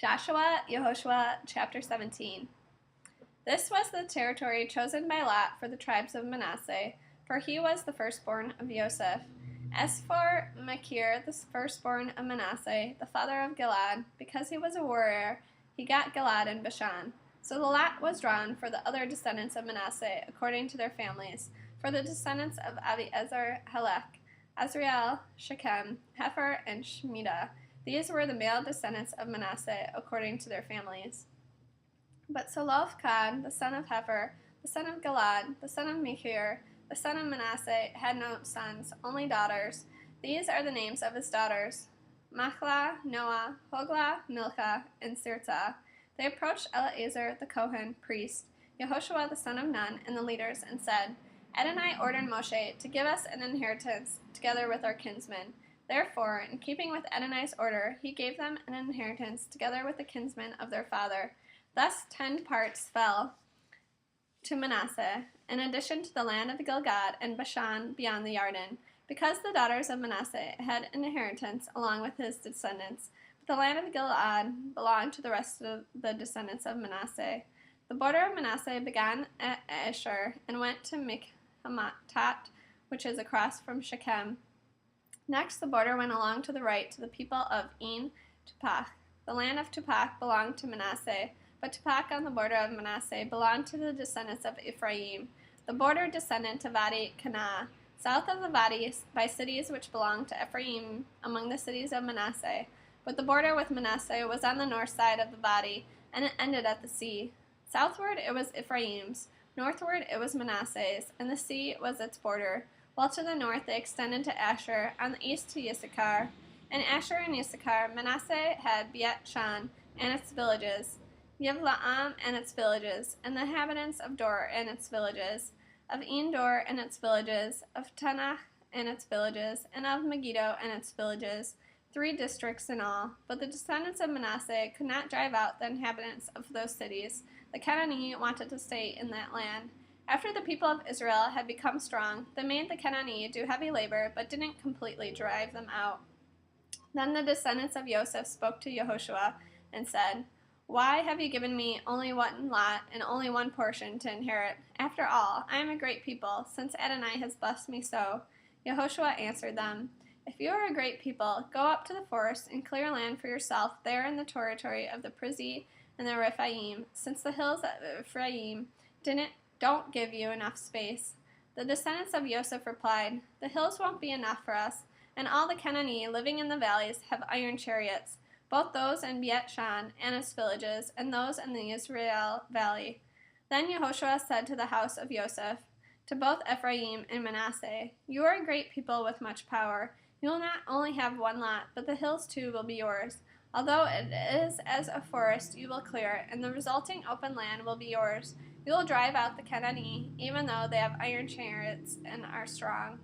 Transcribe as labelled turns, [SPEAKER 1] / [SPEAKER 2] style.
[SPEAKER 1] Joshua, Yehoshua, chapter 17. This was the territory chosen by Lot for the tribes of Manasseh, for he was the firstborn of Joseph. As for Machir, the firstborn of Manasseh, the father of Gilad, because he was a warrior, he got Gilad and Bashan. So the lot was drawn for the other descendants of Manasseh, according to their families. For the descendants of Abiezer, Helek, Azriel, Shechem, Hefer, and Shemida. These were the male descendants of Manasseh, according to their families. But Zelophehad, the son of Hefer, the son of Gilad, the son of Machir, the son of Manasseh, had no sons, only daughters. These are the names of his daughters: Machlah, Noah, Hoglah, Milcah, and Sirtah. They approached Eleazar the Kohen, priest, Yehoshua the son of Nun, and the leaders, and said, Adonai ordered Moshe to give us an inheritance together with our kinsmen. Therefore, in keeping with Adonai's order, he gave them an inheritance together with the kinsmen of their father. Thus 10 parts fell to Manasseh, in addition to the land of Gilgad and Bashan beyond the Jordan, because the daughters of Manasseh had an inheritance along with his descendants. But the land of Gilead belonged to the rest of the descendants of Manasseh. The border of Manasseh began at Asher and went to Michmatat, which is across from Shechem. Next, the border went along to the right to the people of En Tuppach. The land of Tuppach belonged to Manasseh, but Tuppach on the border of Manasseh belonged to the descendants of Ephraim. The border descended to Vadi Canaan, south of the Vadi, by cities which belonged to Ephraim among the cities of Manasseh. But the border with Manasseh was on the north side of the Vadi, and it ended at the sea. Southward it was Ephraim's, northward it was Manasseh's, and the sea was its border, while to the north they extended to Asher, on the east to Issachar. In Asher and Issachar, Manasseh had Beit-Shan and its villages, Yivlaam and its villages, and the inhabitants of Dor and its villages, of En-Dor and its villages, of Tanach and its villages, and of Megiddo and its villages, 3 districts in all. But the descendants of Manasseh could not drive out the inhabitants of those cities. The Canaanite wanted to stay in that land. After the people of Israel had become strong, they made the Canaanite do heavy labor, but didn't completely drive them out. Then the descendants of Joseph spoke to Yehoshua and said, Why have you given me only one lot and only one portion to inherit? After all, I am a great people, since Adonai has blessed me so. Yehoshua answered them, If you are a great people, go up to the forest and clear land for yourself there in the territory of the Perizzite and the Rephaim, since the hills of Ephraim don't give you enough space. The descendants of Joseph replied, The hills won't be enough for us, and all the Canaanite living in the valleys have iron chariots, both those in Beit-Shan and its villages, and those in the Israel valley. Then Yehoshua said to the house of Joseph, to both Ephraim and Manasseh, You are a great people with much power. You will not only have one lot, but the hills too will be yours. Although it is as a forest, you will clear it, and the resulting open land will be yours. You will drive out the Canaanite, even though they have iron chariots and are strong.